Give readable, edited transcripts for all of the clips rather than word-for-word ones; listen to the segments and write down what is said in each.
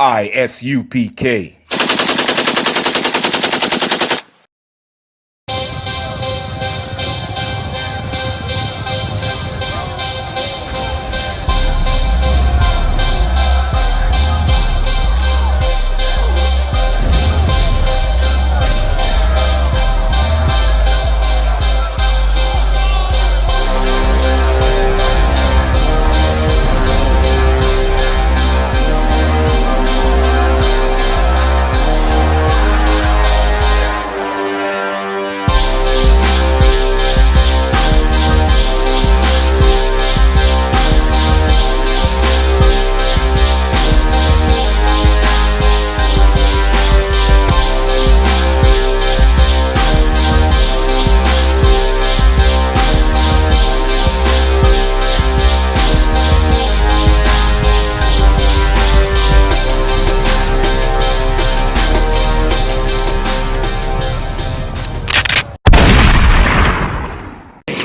ISUPK.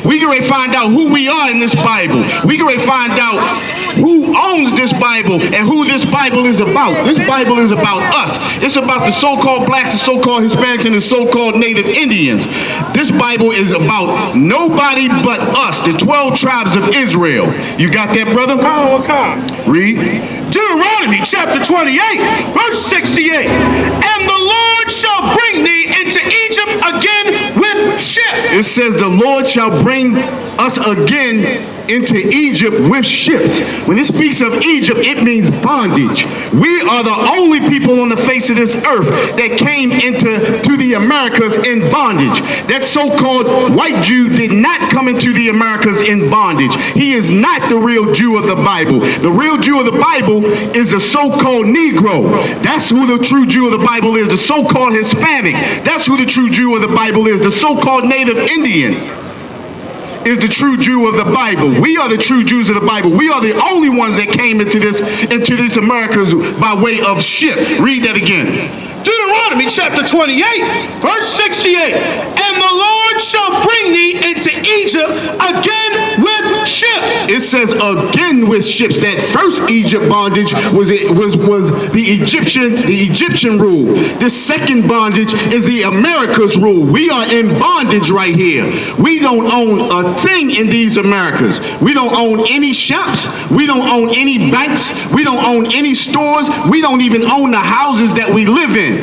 We can find out who we are in this Bible. We can find out who owns this Bible and who this Bible is about. This Bible is about us. It's about the so-called blacks, the so-called Hispanics, and the so-called Native Indians. This Bible is about nobody but us, the 12 tribes of Israel. You got that, brother? Read. Deuteronomy chapter 28, verse 68. And the Lord shall bring thee into Egypt again with ships. It says the Lord shall bring us again into Egypt with ships. When it speaks of Egypt, it means bondage. We are the only people on the face of this earth that came into the Americas in bondage. That so-called white Jew did not come into the Americas in bondage. He is not the real Jew of the Bible. The real Jew of the Bible is the so-called Negro. That's who the true Jew of the Bible is. The so-called Hispanic. That's who the true Jew of the Bible is. The so-called Native Indian is the true Jew of the Bible. We are the true Jews of the Bible. We are the only ones that came into this Americas by way of ship. Read that again. Deuteronomy chapter 28, verse 68. And the Lord shall bring thee into Egypt again with ships. It says again with ships. That first Egypt bondage was the Egyptian rule. The second bondage is the Americas rule. We are in bondage right here. We don't own a thing in these Americas. We don't own any shops. We don't own any banks. We don't own any stores. We don't even own the houses that we live in.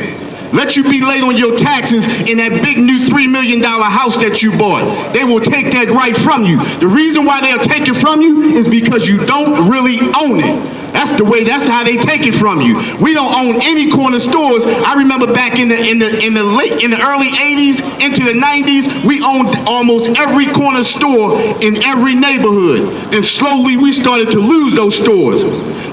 Let you be late on your taxes in that big new $3 million house that you bought. They will take that right from you. The reason why they'll take it from you is because you don't really own it. That's how they take it from you. We don't own any corner stores. I remember back in the early 80s into the 90s, we owned almost every corner store in every neighborhood. Then slowly we started to lose those stores.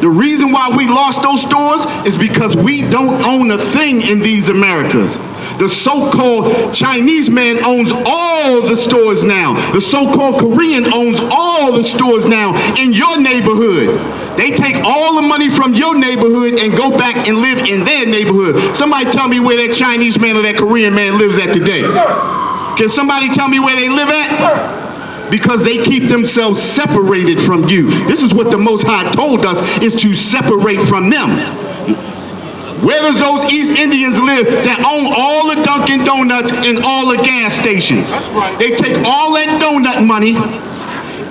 The reason why we lost those stores is because we don't own a thing in these Americas. The so-called Chinese man owns all the stores now. The so-called Korean owns all the stores now in your neighborhood. They take all the money from your neighborhood and go back and live in their neighborhood. Somebody tell me where that Chinese man or that Korean man lives at today. Can somebody tell me where they live at? Because they keep themselves separated from you. This is what the Most High told us, is to separate from them. Where does those East Indians live that own all the Dunkin' Donuts and all the gas stations? That's right. They take all that donut money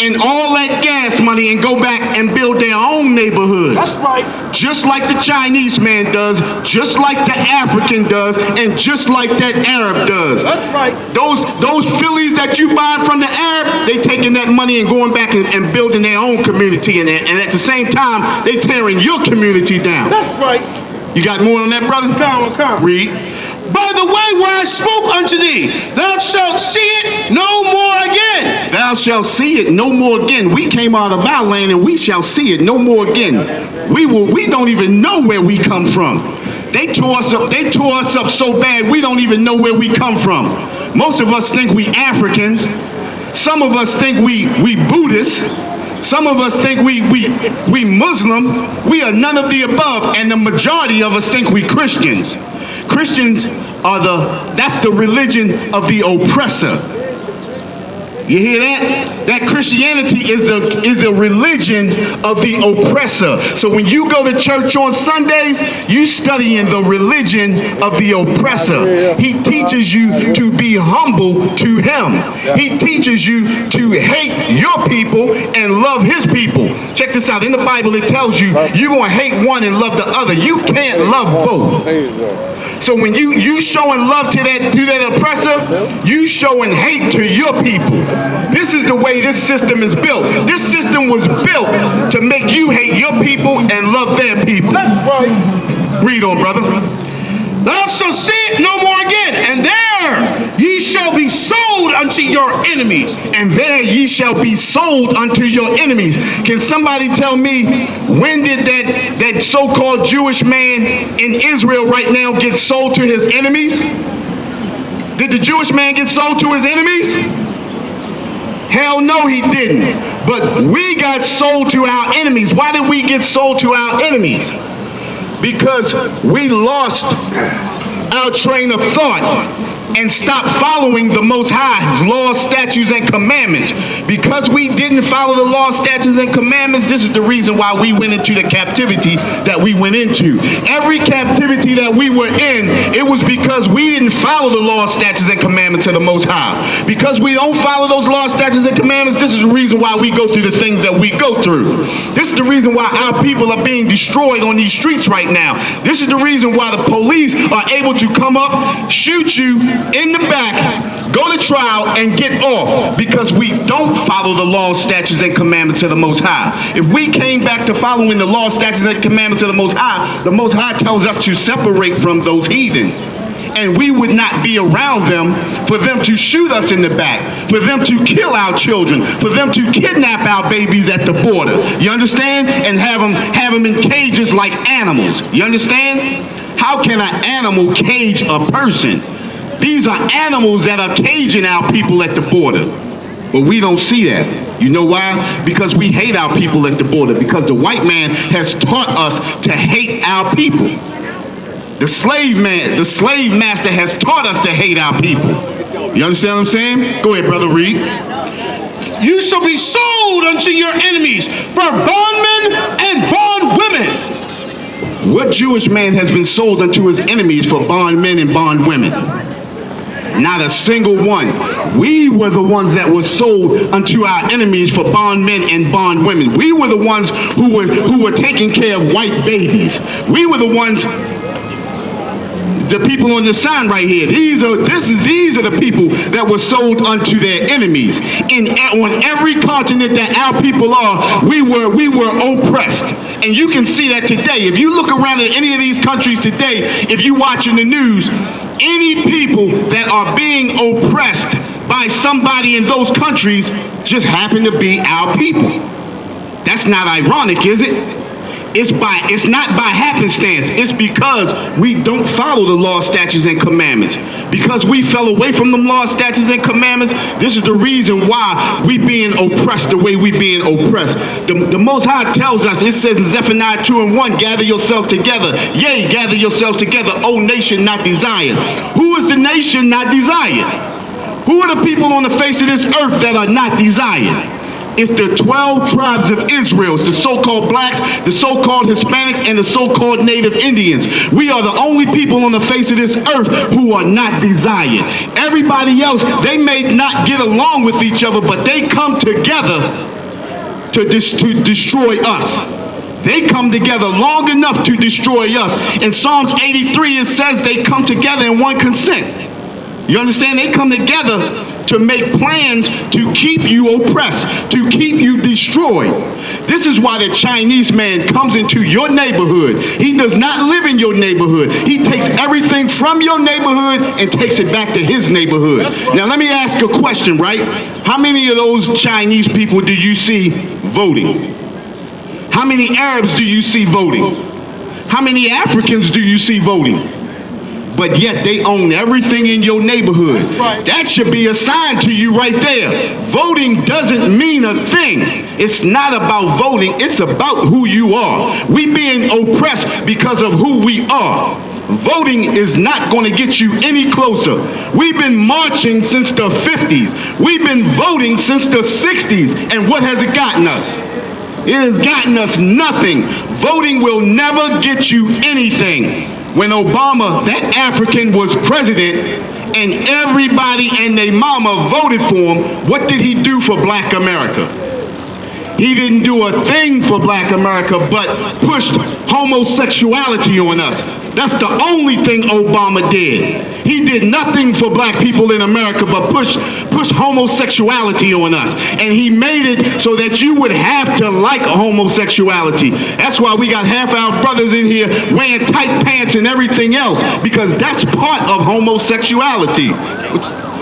and all that gas money and go back and build their own neighborhoods. That's right. Just like the Chinese man does, just like the African does, and just like that Arab does. That's right. Those Phillies that you buy from the Arab, they taking that money and going back and building their own community, and at the same time, they tearing your community down. That's right. You got more on that, brother? Come. Read. By the way, where I spoke unto thee, thou shalt see it no more again. Thou shalt see it no more again. We came out of our land and we shall see it no more again. We don't even know where we come from. They tore us up so bad we don't even know where we come from. Most of us think we Africans. Some of us think we Buddhists. Some of us think we Muslim. We are none of the above, and the majority of us think we Christians. Christians that's the religion of the oppressor. You hear that? That Christianity is the religion of the oppressor. So when you go to church on Sundays, you studying the religion of the oppressor. He teaches you to be humble to him. He teaches you to hate your people and love his people. Check this out. In the Bible, it tells you you're going to hate one and love the other. You can't love both. So when you showing love to that oppressor, you showing hate to your people. This is the way this system is built. This system was built to make you hate your people and love their people. That's right. Read on, brother. Thou shalt see it no more again, and there ye shall be sold unto your enemies. And there ye shall be sold unto your enemies. Can somebody tell me, when did that so-called Jewish man in Israel right now get sold to his enemies? Did the Jewish man get sold to his enemies? Hell no, he didn't. But we got sold to our enemies. Why did we get sold to our enemies? Because we lost our train of thought and stopped following the Most High's laws, statutes, and commandments. Because we didn't follow the laws, statutes, and commandments, this is the reason why we went into the captivity that we went into. Every captivity that we were in, it was because we didn't follow the laws, statutes, and commandments of the Most High. Because we don't follow those laws, statutes, and commandments, this is the reason why we go through the things that we go through. This is the reason why our people are being destroyed on these streets right now. This is the reason why the police are able to come up, shoot you in the back, go to trial, and get off, because we don't follow the laws, statutes, and commandments of the Most High. If we came back to following the laws, statutes, and commandments of the Most High tells us to separate from those heathen. And we would not be around them for them to shoot us in the back, for them to kill our children, for them to kidnap our babies at the border. You understand? And have them in cages like animals. You understand? How can an animal cage a person? These are animals that are caging our people at the border. But we don't see that. You know why? Because we hate our people at the border. Because the white man has taught us to hate our people. The slave master has taught us to hate our people. You understand what I'm saying? Go ahead, brother, read. You shall be sold unto your enemies for bondmen and bondwomen. What Jewish man has been sold unto his enemies for bondmen and bondwomen? Not a single one. We were the ones that were sold unto our enemies for bondmen and bondwomen. We were the ones who were taking care of white babies. We were the ones. The people on the sign right here, these are the people that were sold unto their enemies. On every continent that our people are, we were oppressed. And you can see that today. If you look around at any of these countries today, if you watching the news, any people that are being oppressed by somebody in those countries just happen to be our people. That's not ironic, is it? It's not by happenstance. It's because we don't follow the law, statutes, and commandments. Because we fell away from the law, statutes, and commandments, this is the reason why we being oppressed the way we being oppressed. The Most High tells us, it says in Zephaniah 2:1, gather yourself together. Yea, gather yourselves together, O nation not desired. Who is the nation not desired? Who are the people on the face of this earth that are not desired? It's the 12 tribes of Israel. It's the so-called blacks, the so-called Hispanics, and the so-called native Indians. We are the only people on the face of this earth who are not desired. Everybody else, they may not get along with each other, but they come together to destroy us. They come together long enough to destroy us. In Psalms 83, it says they come together in one consent. You understand? They come together to make plans to keep you oppressed, to keep you destroyed. This is why the Chinese man comes into your neighborhood. He does not live in your neighborhood. He takes everything from your neighborhood and takes it back to his neighborhood. Now let me ask a question, right? How many of those Chinese people do you see voting? How many Arabs do you see voting? How many Africans do you see voting? But yet they own everything in your neighborhood. Right. That should be a sign to you right there. Voting doesn't mean a thing. It's not about voting. It's about who you are. We being oppressed because of who we are. Voting is not going to get you any closer. We've been marching since the 50s. We've been voting since the 60s. And what has it gotten us? It has gotten us nothing. Voting will never get you anything. When Obama, that African, was president and everybody and their mama voted for him, what did he do for black America? He didn't do a thing for black America but pushed homosexuality on us. That's the only thing Obama did. He did nothing for black people in America but push homosexuality on us. And he made it so that you would have to like homosexuality. That's why we got half our brothers in here wearing tight pants and everything else, because that's part of homosexuality.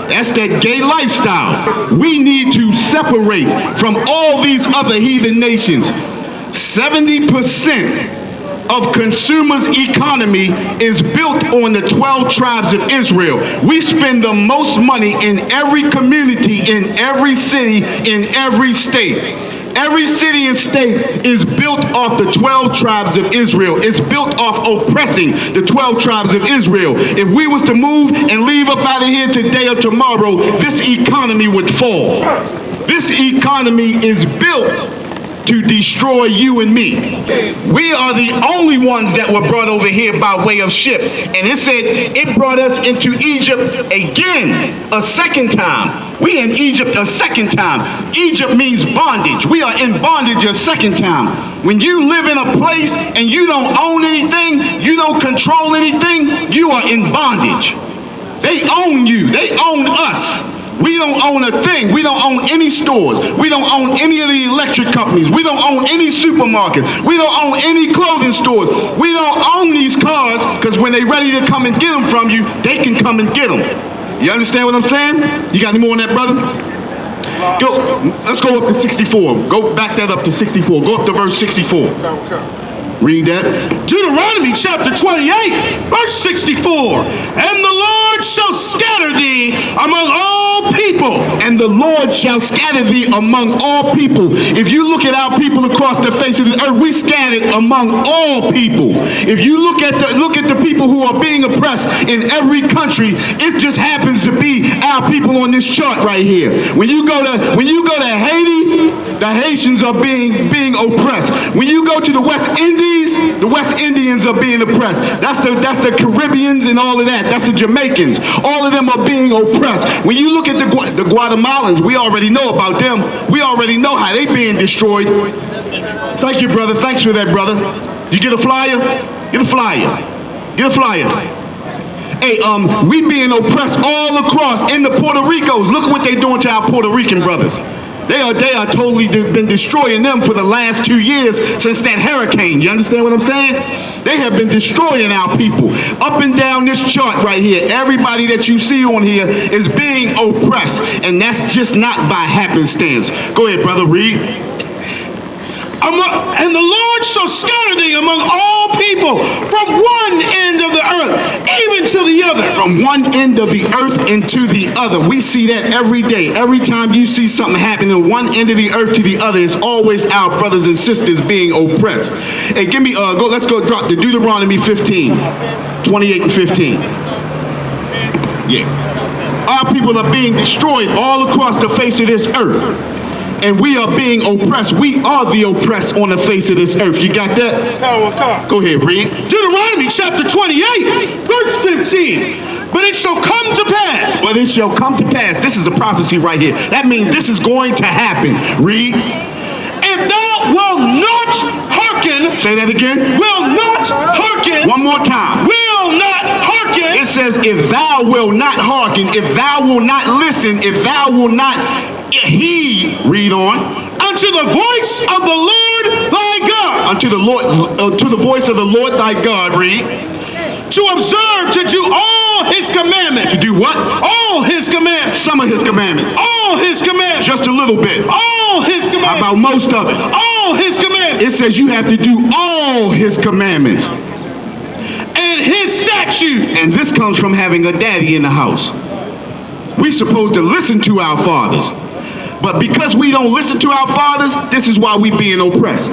That's that gay lifestyle. We need to separate from all these other heathen nations. 70% of consumers' economy is built on the 12 tribes of Israel. We spend the most money in every community, in every city, in every state. Every city and state is built off the 12 tribes of Israel. It's built off oppressing the 12 tribes of Israel. If we was to move and leave up out of here today or tomorrow, this economy would fall. This economy is built to destroy you and me. We are the only ones that were brought over here by way of ship. And it said it brought us into Egypt again, a second time. We in Egypt a second time. Egypt means bondage. We are in bondage a second time. When you live in a place and you don't own anything, you don't control anything, you are in bondage. They own you. They own us. We don't own a thing. We don't own any stores. We don't own any of the electric companies. We don't own any supermarkets. We don't own any clothing stores. We don't own these cars, because when they're ready to come and get them from you, they can come and get them. You understand what I'm saying? You got any more on that, brother? Go. Let's go up to 64. Go back that up to 64. Go up to verse 64. Read that. Deuteronomy chapter 28, verse 64. And the Lord shall scatter thee among all people. And the Lord shall scatter thee among all people. If you look at our people across the face of the earth, we scattered among all people. If you look at the people who are being oppressed in every country, it just happens to be our people on this chart right here. When you go to Haiti, the Haitians are being oppressed. When you go to the West Indies, the West Indians are being oppressed. That's the Caribbeans and all of that. That's the Jamaicans. All of them are being oppressed. When you look at the Guatemalans, we already know about them. We already know how they being destroyed. Thank you, brother. Thanks for that, brother. You get a flyer? Get a flyer. Get a flyer. Hey, we being oppressed all across in the Puerto Ricos. Look what they're doing to our Puerto Rican brothers. They are totally been destroying them for the last 2 years since that hurricane. You understand what I'm saying? They have been destroying our people. Up and down this chart right here, everybody that you see on here is being oppressed. And that's just not by happenstance. Go ahead, brother, read. And the Lord shall scatter thee among all people from one end of the earth, even to the other. From one end of the earth into the other. We see that every day. Every time you see something happening one end of the earth to the other, it's always our brothers and sisters being oppressed. Hey, give me, let's go drop to Deuteronomy 15, 28 and 15. Yeah. Our people are being destroyed all across the face of this earth. And we are being oppressed. We are the oppressed on the face of this earth. You got that? Go ahead, read. Deuteronomy chapter 28, verse 15. But it shall come to pass. But it shall come to pass. This is a prophecy right here. That means this is going to happen. Read. If thou wilt not hearken. Say that again. Will not hearken. One more time. Will not hearken. It says, if thou will not hearken, if thou will not listen, if thou will not heed, read on, unto the voice of the Lord thy God, unto the voice of the Lord thy God, read, to observe to do all his commandments. To do what? All his commandments. Some of his commandments. All his commandments. Just a little bit. All his commandments. How about most of it? All his commandments. It says you have to do all his commandments. And his statutes. And this comes from having a daddy in the house. We're supposed to listen to our fathers. But because we don't listen to our fathers, this is why we being oppressed.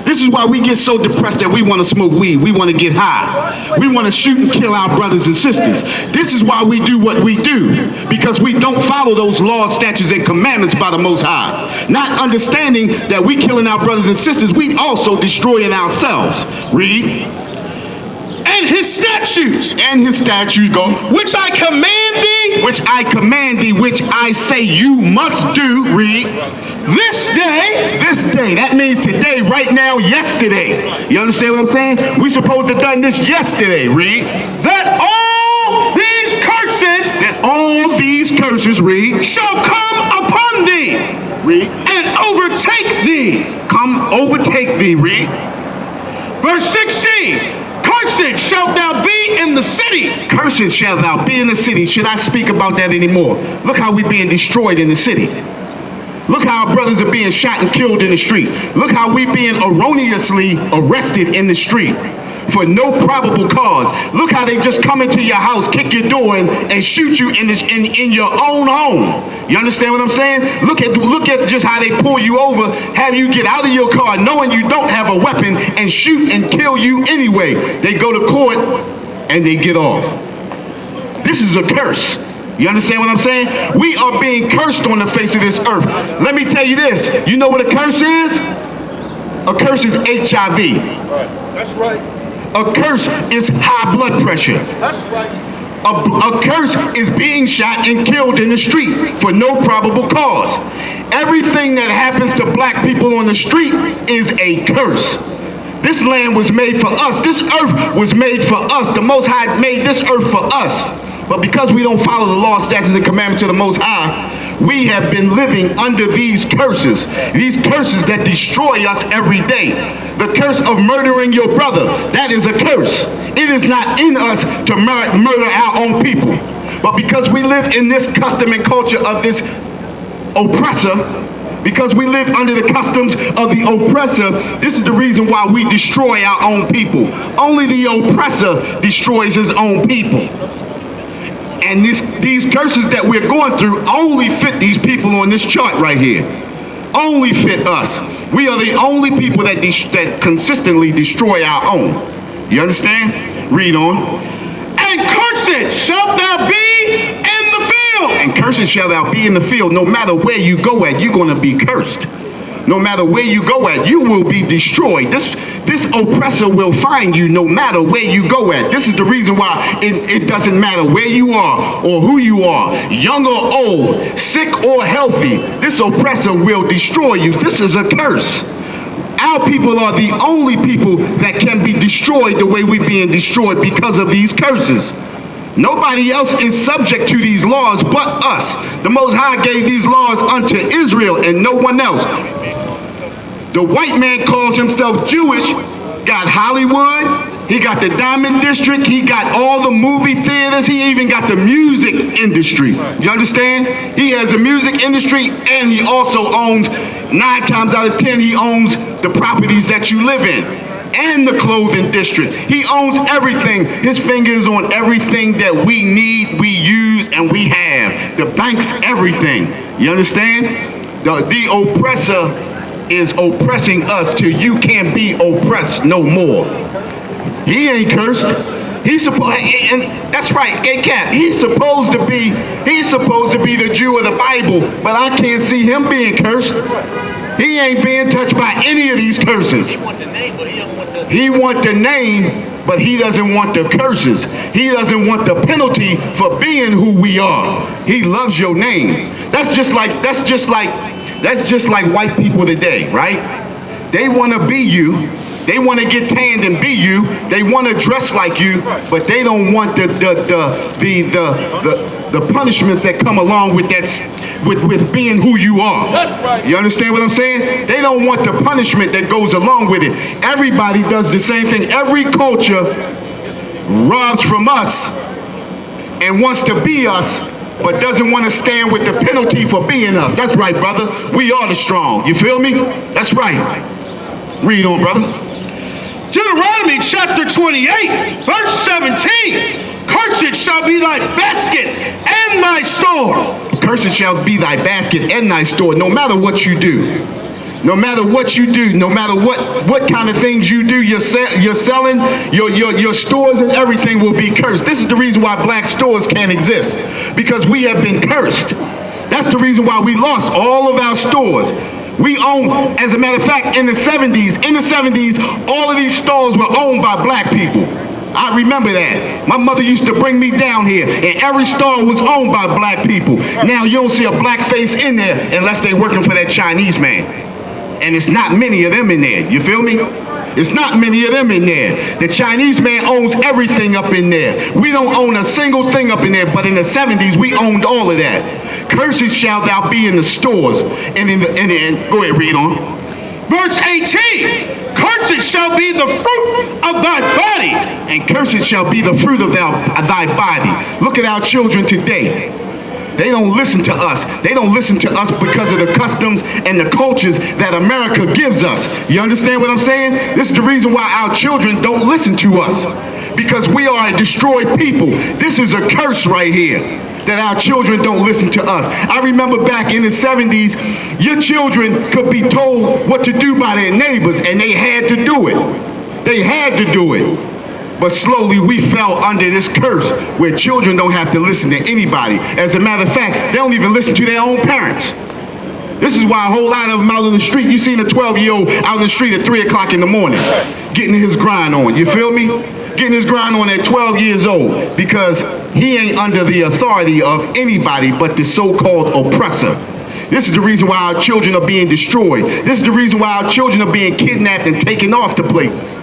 This is why we get so depressed that we want to smoke weed. We want to get high. We want to shoot and kill our brothers and sisters. This is why we do what we do, because we don't follow those laws, statutes, and commandments by the Most High. Not understanding that we killing our brothers and sisters, we also destroying ourselves. Read. And his statutes. And his statutes, go. Which I command thee. Which I command thee, which I say you must do. Read. This day. This day. That means today, right now, yesterday. You understand what I'm saying? We supposed to have done this yesterday. Read. That all these curses. That all these curses, read. Shall come upon thee. Read. And overtake thee. Come overtake thee. Read. Verse 16. Cursed shalt thou be in the city. Cursed shalt thou be in the city. Should I speak about that anymore? Look how we're being destroyed in the city. Look how our brothers are being shot and killed in the street. Look how we being erroneously arrested in the street for no probable cause. Look how they just come into your house, kick your door in, and shoot you in your own home. You understand what I'm saying? Look at just how they pull you over, have you get out of your car knowing you don't have a weapon and shoot and kill you anyway. They go to court and they get off. This is a curse. You understand what I'm saying? We are being cursed on the face of this earth. Let me tell you this. You know what a curse is? A curse is HIV. That's right. A curse is high blood pressure. That's right. A curse is being shot and killed in the street for no probable cause. Everything that happens to black people on the street is a curse. This land was made for us. This earth was made for us. The Most High made this earth for us. But because we don't follow the law, statutes, and commandments of the Most High, we have been living under these curses that destroy us every day. The curse of murdering your brother, that is a curse. It is not in us to murder our own people. But because we live in this custom and culture of this oppressor, because we live under the customs of the oppressor, this is the reason why we destroy our own people. Only the oppressor destroys his own people. And these curses that we're going through only fit these people on this chart right here. Only fit us. We are the only people that consistently destroy our own. You understand? Read on. And cursed shalt thou be in the field. And cursed shall thou be in the field. No matter where you go at, you're going to be cursed. No matter where you go at, you will be destroyed. This oppressor will find you no matter where you go at. This is the reason why it doesn't matter where you are or who you are, young or old, sick or healthy. This oppressor will destroy you. This is a curse. Our people are the only people that can be destroyed the way we're being destroyed because of these curses. Nobody else is subject to these laws but us. The Most High gave these laws unto Israel and no one else. The white man calls himself Jewish, got Hollywood, he got the Diamond District, he got all the movie theaters, he even got the music industry. You understand? He has the music industry and he also owns, 9 times out of 10, he owns the properties that you live in and the clothing district. He owns everything. His finger is on everything that we need, we use, and we have. The banks, everything. You understand? The oppressor is oppressing us till you can't be oppressed no more. He ain't cursed. He's supposed, and that's right, Cap. He's supposed to be the Jew of the Bible, but I can't see him being cursed. He ain't being touched by any of these curses. He want the name, but he doesn't want the curses. He doesn't want the penalty for being who we are. He loves your name. That's just like white people today, right? They want to be you. They want to get tanned and be you. They want to dress like you, but they don't want the punishments that come along with that, with being who you are. That's right. You understand what I'm saying? They don't want the punishment that goes along with it. Everybody does the same thing. Every culture robs from us and wants to be us, but doesn't want to stand with the penalty for being us. That's right, brother. We are the strong. You feel me? That's right. Read on, brother. Deuteronomy chapter 28, verse 17. Cursed shall be thy basket and thy store. Cursed shall be thy basket and thy store, no matter what you do. No matter what you do, no matter what kind of things you do, you're selling, your stores and everything will be cursed. This is the reason why black stores can't exist, because we have been cursed. That's the reason why we lost all of our stores. We own, as a matter of fact, in the 70s, all of these stores were owned by black people. I remember that. My mother used to bring me down here, and every store was owned by black people. Now you don't see a black face in there unless they're working for that Chinese man. And it's not many of them in there, you feel me? It's not many of them in there. The Chinese man owns everything up in there. We don't own a single thing up in there, but in the 70s, we owned all of that. Cursed shall thou be in the stores. And go ahead, read on. Verse 18, cursed shall be the fruit of thy body. And cursed shall be the fruit of thy body. Look at our children today. They don't listen to us. They don't listen to us because of the customs and the cultures that America gives us. You understand what I'm saying? This is the reason why our children don't listen to us, because we are a destroyed people. This is a curse right here, that our children don't listen to us. I remember back in the 70s, your children could be told what to do by their neighbors, and they had to do it. They had to do it. But slowly we fell under this curse where children don't have to listen to anybody. As a matter of fact, they don't even listen to their own parents. This is why a whole lot of them out on the street, you seen a 12-year-old out on the street at 3 o'clock in the morning, getting his grind on, you feel me? Getting his grind on at 12 years old, because he ain't under the authority of anybody but the so-called oppressor. This is the reason why our children are being destroyed. This is the reason why our children are being kidnapped and taken off to places.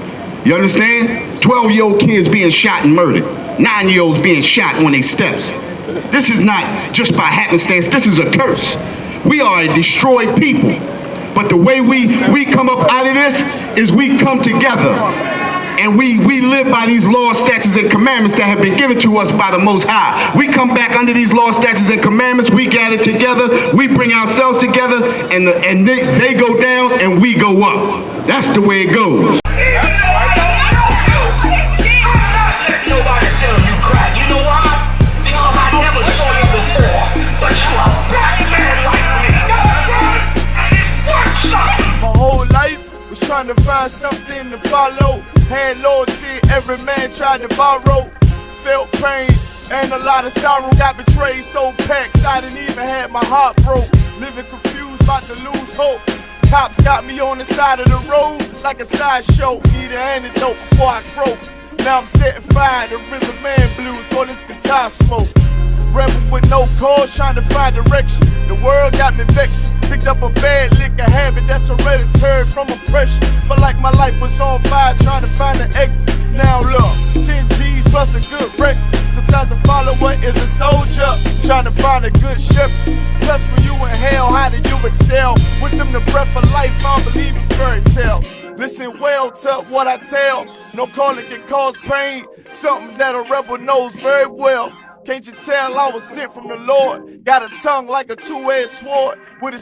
You understand? 12-year-old kids being shot and murdered. 9-year-olds being shot on their steps. This is not just by happenstance. This is a curse. We are a destroyed people. But the way we come up out of this is we come together. And we live by these laws, statutes, and commandments that have been given to us by the Most High. We come back under these laws, statutes, and commandments. We gather together. We bring ourselves together. And they go down and we go up. That's the way it goes. Trying to find something to follow. Had loyalty, every man tried to borrow. Felt pain and a lot of sorrow. Got betrayed, so packed, I didn't even have my heart broke. Living confused, about to lose hope. Cops got me on the side of the road like a sideshow. Need an antidote before I croak. Now I'm setting fire to rhythm man blues, call this guitar smoke. Rebel with no cause, trying to find direction. The world got me vexed. Picked up a bad liquor habit that's hereditary from oppression. Felt like my life was on fire, trying to find an exit. Now look, 10 G's plus a good record. Sometimes a follower is a soldier, trying to find a good shepherd. Plus when you in hell, how do you excel? Wisdom the breath of life, I don't believe in fairy tale. Listen well to what I tell. No calling can cause pain, something that a rebel knows very well. Can't you tell I was sent from the Lord? Got a tongue like a two-edged sword with his